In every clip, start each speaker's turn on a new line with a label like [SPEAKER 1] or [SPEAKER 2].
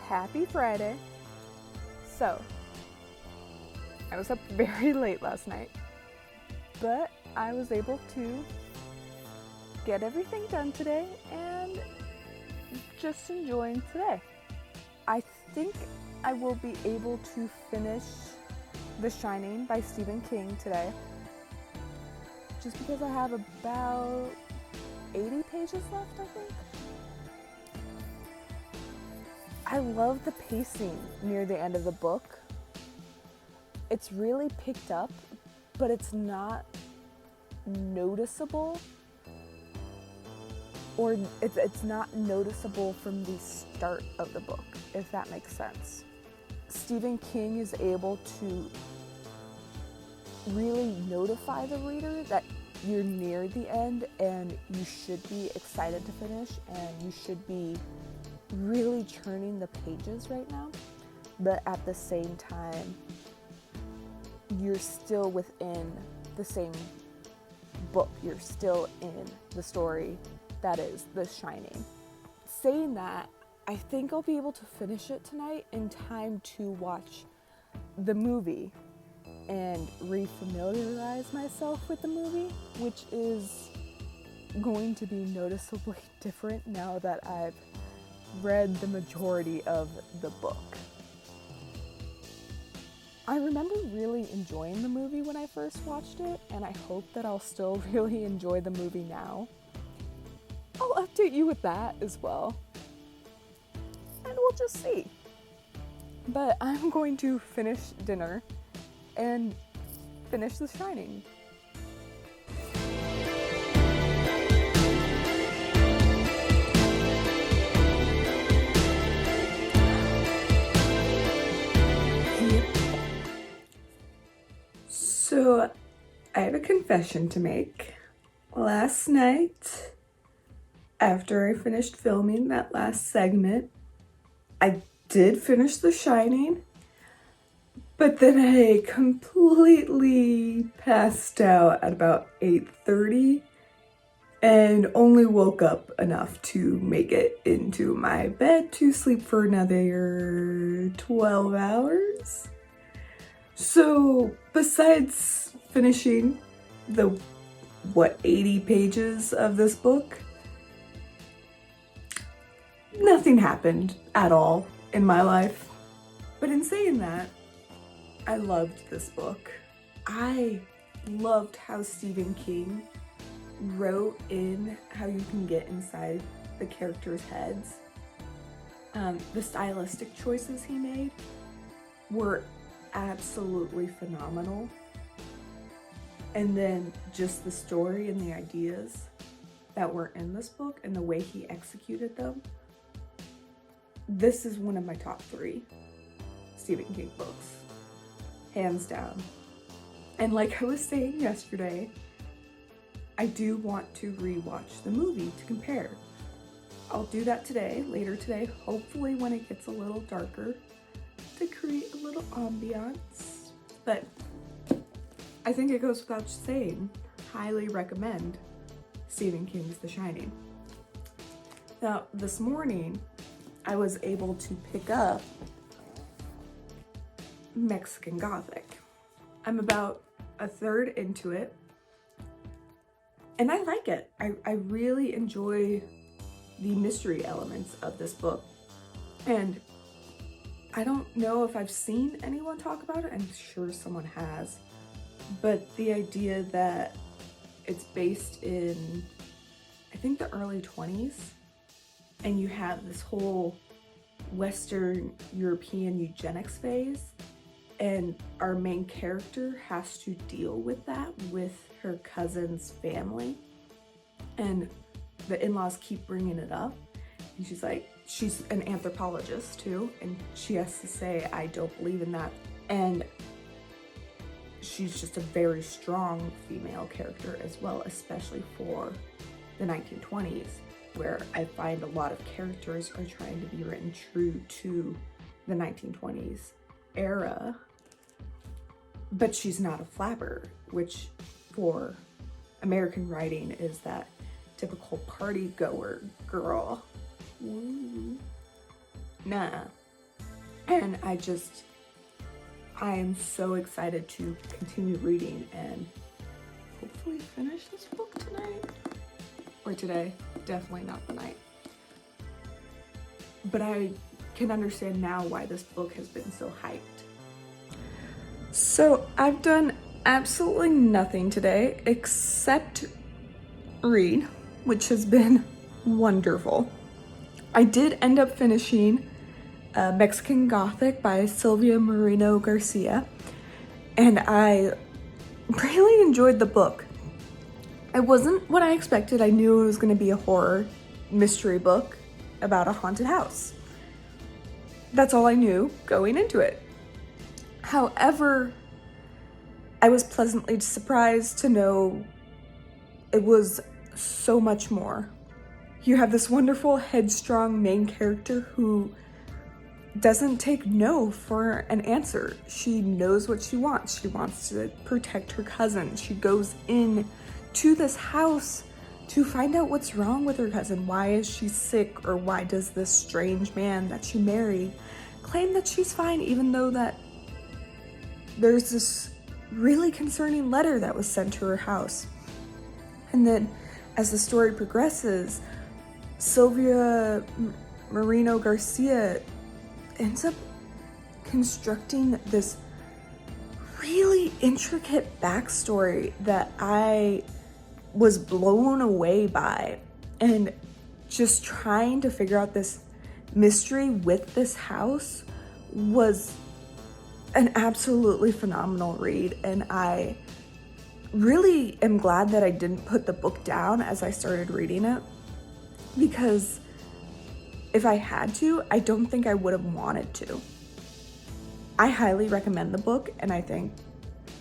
[SPEAKER 1] Happy Friday. So, I was up very late last night, but I was able to get everything done today and just enjoying today. I think I will be able to finish The Shining by Stephen King today, just because I have about 80 pages left, I think. I love the pacing near the end of the book. It's really picked up, but it's not noticeable, or it's not noticeable from the start of the book, if that makes sense. Stephen King is able to really notify the reader that you're near the end and you should be excited to finish and you should be really churning the pages right now, but at the same time you're still within the same book. You're still in the story that is The Shining. Saying that, I think I'll be able to finish it tonight in time to watch the movie and refamiliarize myself with the movie, which is going to be noticeably different now that I've read the majority of the book. I remember really enjoying the movie when I first watched it, and I hope that I'll still really enjoy the movie now. I'll update you with that as well, and we'll just see. But I'm going to finish dinner and finish The Shining. So, I have a confession to make. Last night, after I finished filming that last segment, I did finish The Shining, but then I completely passed out at about 8:30 and only woke up enough to make it into my bed to sleep for another 12 hours. So, besides finishing the 80 pages of this book, nothing happened at all in my life. But in saying that, I loved this book. I loved how Stephen King wrote in how you can get inside the characters' heads. The stylistic choices he made were absolutely phenomenal. And then just the story and the ideas that were in this book and the way he executed them. This is one of my top 3 Stephen King books, hands down. And like I was saying yesterday, I do want to rewatch the movie to compare. I'll do that today, later today, hopefully when it gets a little darker, to create a little ambiance. But I think it goes without saying, highly recommend Stephen King's The Shining. Now, this morning, I was able to pick up Mexican Gothic. I'm about a third into it, and I like it. I really enjoy the mystery elements of this book, and I don't know if I've seen anyone talk about it. I'm sure someone has, but the idea that it's based in, I think, the early 20s, and you have this whole Western European eugenics phase, and our main character has to deal with that with her cousin's family, and the in-laws keep bringing it up, and she's like, she's an anthropologist too, and she has to say, I don't believe in that. And she's just a very strong female character as well, especially for the 1920s, where I find a lot of characters are trying to be written true to the 1920s era. But she's not a flapper, which for American writing is that typical party goer girl. Ooh. Nah, And I am so excited to continue reading and hopefully finish this book tonight. Or today, definitely not tonight. But I can understand now why this book has been so hyped. So I've done absolutely nothing today except read, which has been wonderful. I did end up finishing Mexican Gothic by Silvia Moreno-Garcia, and I really enjoyed the book. It wasn't what I expected. I knew it was going to be a horror mystery book about a haunted house. That's all I knew going into it. However, I was pleasantly surprised to know it was so much more. You have this wonderful, headstrong main character who doesn't take no for an answer. She knows what she wants. She wants to protect her cousin. She goes in to this house to find out what's wrong with her cousin. Why is she sick, or why does this strange man that she married claim that she's fine, even though that there's this really concerning letter that was sent to her house. And then as the story progresses, Silvia Moreno-Garcia ends up constructing this really intricate backstory that I was blown away by, and just trying to figure out this mystery with this house was an absolutely phenomenal read. And I really am glad that I didn't put the book down as I started reading it, because if I had to, I don't think I would have wanted to. I highly recommend the book, and I think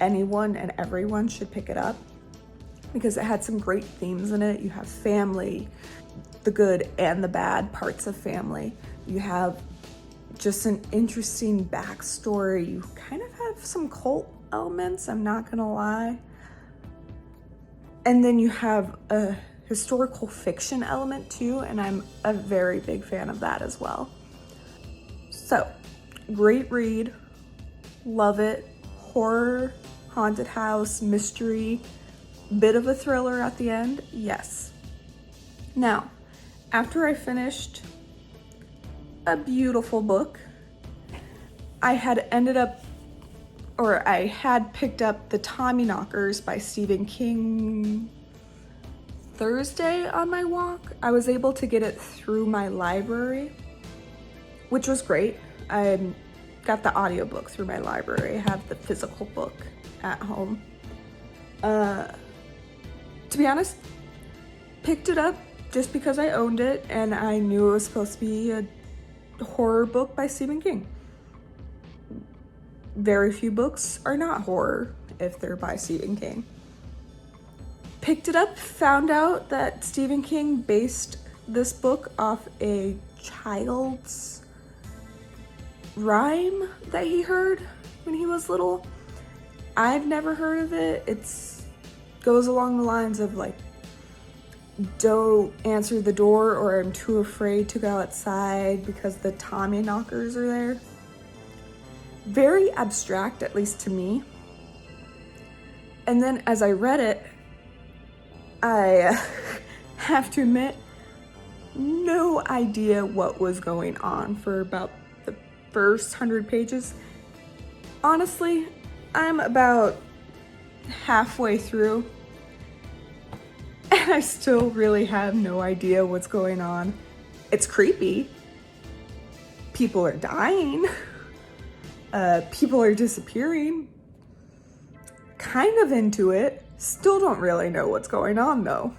[SPEAKER 1] anyone and everyone should pick it up because it had some great themes in it. You have family, the good and the bad parts of family. You have just an interesting backstory. You kind of have some cult elements, I'm not gonna lie. And then you have a historical fiction element too, and I'm a very big fan of that as well. So, great read, love it. Horror, haunted house, mystery, bit of a thriller at the end, yes. Now, after I finished a beautiful book, I had picked up The Tommyknockers by Stephen King Thursday on my walk. I was able to get it through my library, which was great. I got the audiobook through my library. I have the physical book at home. To be honest, picked it up just because I owned it and I knew it was supposed to be a horror book by Stephen King. Very few books are not horror if they're by Stephen King. Picked it up, found out that Stephen King based this book off a child's rhyme that he heard when he was little. I've never heard of it. Goes along the lines of like, don't answer the door or I'm too afraid to go outside because the Tommyknockers are there. Very abstract, at least to me. And then as I read it, I have to admit, no idea what was going on for about the first 100 pages. Honestly, I'm about halfway through and I still really have no idea what's going on. It's creepy. People are dying. People are disappearing. Kind of into it. Still don't really know what's going on though.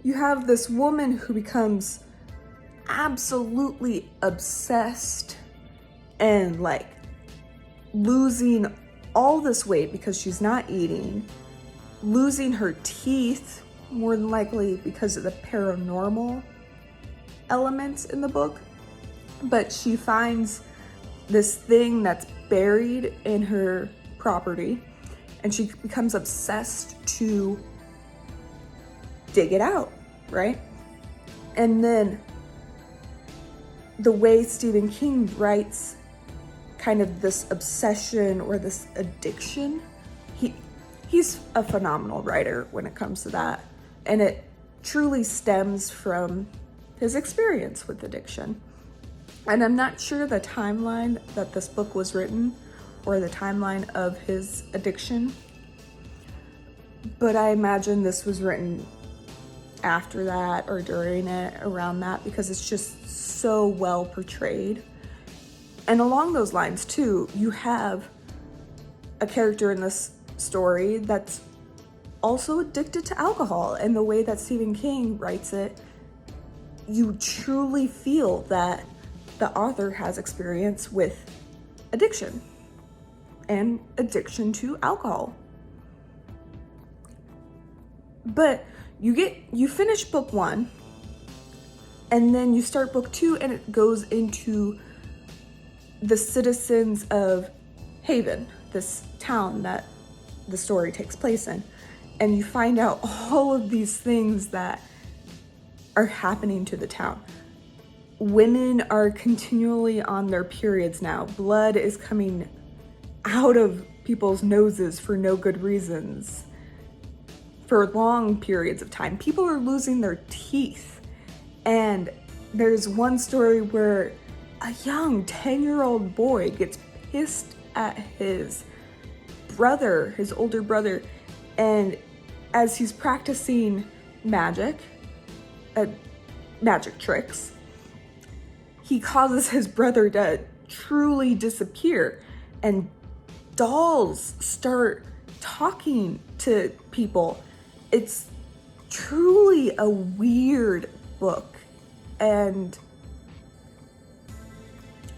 [SPEAKER 1] You have this woman who becomes absolutely obsessed and like losing all this weight because she's not eating, losing her teeth, more than likely because of the paranormal elements in the book. But she finds this thing that's buried in her property and she becomes obsessed to dig it out, right? And then the way Stephen King writes kind of this obsession or this addiction, he's a phenomenal writer when it comes to that. And it truly stems from his experience with addiction. And I'm not sure the timeline that this book was written or the timeline of his addiction, but I imagine this was written after that or during it, around that, because it's just so well portrayed. And along those lines too, you have a character in this story that's also addicted to alcohol, and the way that Stephen King writes it, you truly feel that the author has experience with addiction and addiction to alcohol. But you finish book 1 and then you start book 2, and it goes into the citizens of Haven, this town that the story takes place in. And you find out all of these things that are happening to the town. Women are continually on their periods now. Blood is coming out of people's noses for no good reasons for long periods of time. People are losing their teeth. And there's one story where a young 10-year-old boy gets pissed at his brother, his older brother, and as he's practicing magic tricks, he causes his brother to truly disappear, and dolls start talking to people. It's truly a weird book, and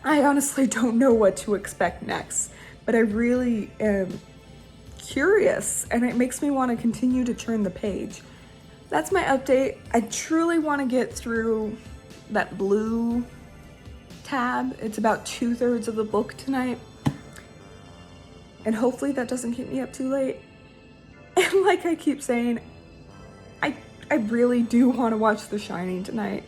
[SPEAKER 1] I honestly don't know what to expect next, but I really am curious, and it makes me want to continue to turn the page. That's my update. I truly want to get through that blue tab. It's about 2/3 of the book tonight, and hopefully that doesn't keep me up too late. And like I keep saying, I really do want to watch The Shining tonight.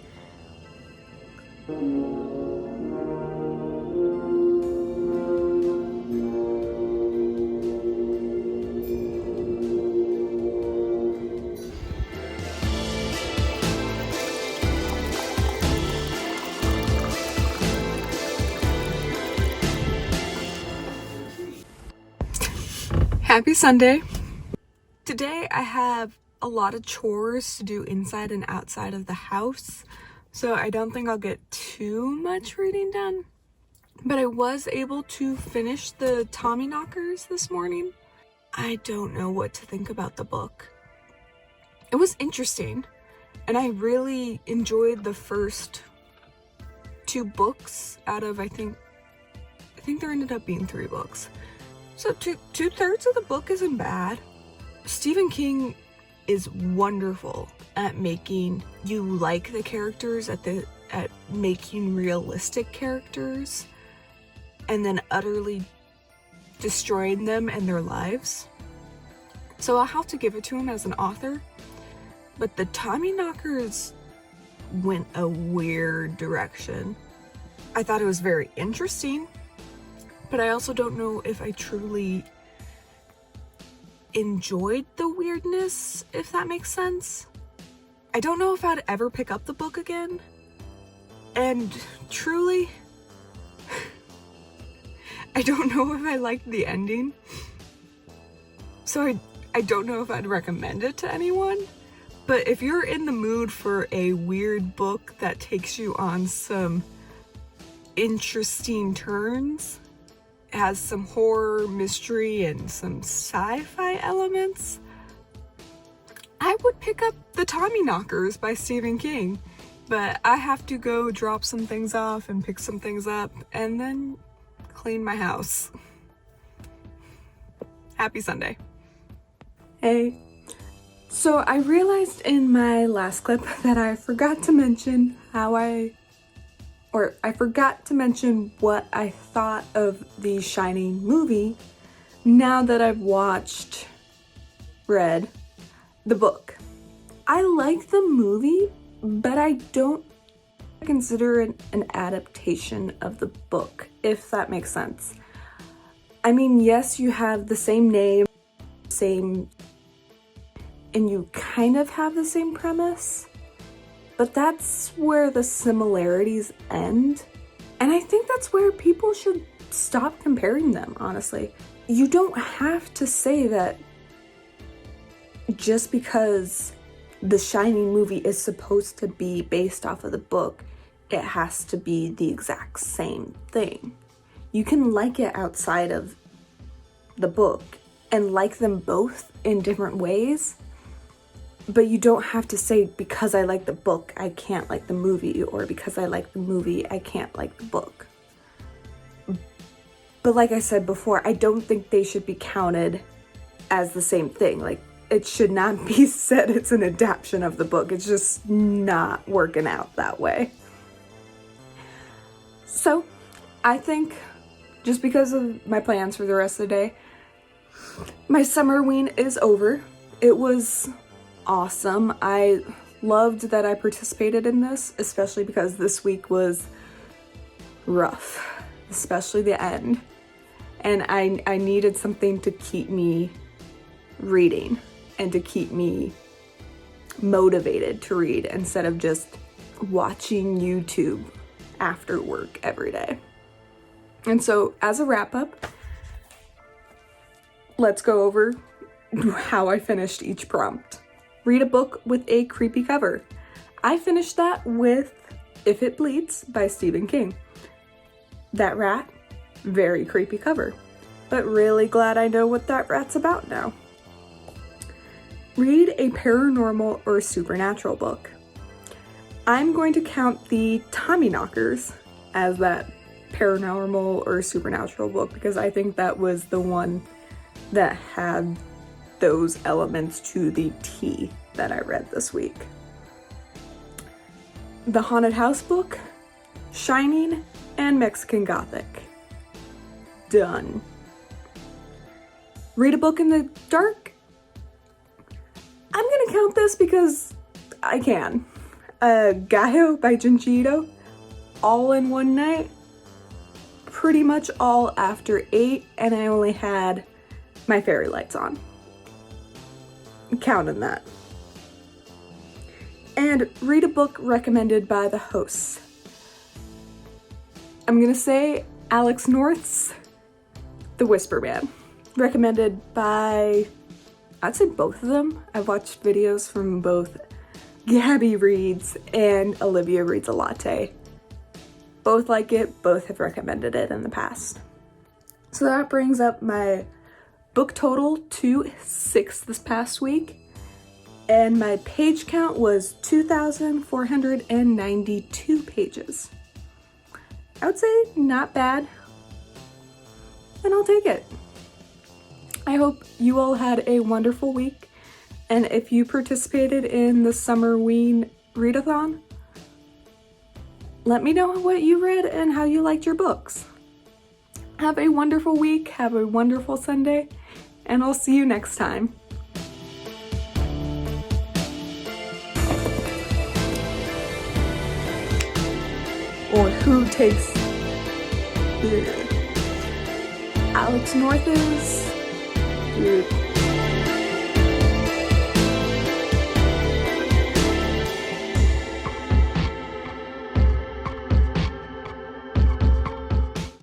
[SPEAKER 1] Happy Sunday. Today I have a lot of chores to do inside and outside of the house, so I don't think I'll get too much reading done. But I was able to finish the Tommyknockers this morning. I don't know what to think about the book. It was interesting, and I really enjoyed the first 2 books out of, I think there ended up being 3 books. So 2/3 of the book isn't bad. Stephen King is wonderful at making you like the characters, at making realistic characters, and then utterly destroying them and their lives. So I'll have to give it to him as an author. But the Tommyknockers went a weird direction. I thought it was very interesting, but I also don't know if I truly enjoyed the weirdness, if that makes sense. I don't know if I'd ever pick up the book again. And truly, I don't know if I liked the ending. So I don't know if I'd recommend it to anyone. But if you're in the mood for a weird book that takes you on some interesting turns, has some horror, mystery, and some sci-fi elements, I would pick up The Tommyknockers by Stephen King. But I have to go drop some things off and pick some things up and then clean my house. Happy Sunday. Hey. So I realized in my last clip that I forgot to mention I forgot to mention what I thought of the Shining movie now that I've read the book. I like the movie, but I don't consider it an adaptation of the book, if that makes sense. I mean, yes, you have the same name, and you kind of have the same premise, but that's where the similarities end. And I think that's where people should stop comparing them, honestly. You don't have to say that just because the Shining movie is supposed to be based off of the book, it has to be the exact same thing. You can like it outside of the book and like them both in different ways, but you don't have to say, because I like the book, I can't like the movie, or because I like the movie, I can't like the book. But like I said before, I don't think they should be counted as the same thing. Like, it should not be said it's an adaptation of the book. It's just not working out that way. So, I think, just because of my plans for the rest of the day, my Summerween is over. It was awesome. I loved that I participated in this, especially because this week was rough, especially the end. And I needed something to keep me reading and to keep me motivated to read instead of just watching YouTube after work every day. And so, as a wrap up, let's go over how I finished each prompt. Read a book with a creepy cover. I finished that with If It Bleeds by Stephen King. That rat, very creepy cover, but really glad I know what that rat's about now. Read a paranormal or supernatural book. I'm going to count the Tommyknockers as that paranormal or supernatural book because I think that was the one that had those elements to the T that I read this week. The Haunted House book, Shining, and Mexican Gothic. Done. Read a book in the dark. I'm gonna count this because I can. Gallo by Junji Ito, all in one night. Pretty much all after 8, and I only had my fairy lights on. Counting that. And read a book recommended by the hosts. I'm gonna say Alex North's The Whisper Man. Recommended by, I'd say both of them. I've watched videos from both Gabby Reads and Olivia Reads a Latte. Both like it, both have recommended it in the past. So that brings up my book total to 6 this past week. And my page count was 2,492 pages. I would say not bad, and I'll take it. I hope you all had a wonderful week, and if you participated in the Summerween Readathon, let me know what you read and how you liked your books. Have a wonderful week, have a wonderful Sunday, and I'll see you next time. Or who takes Alex North is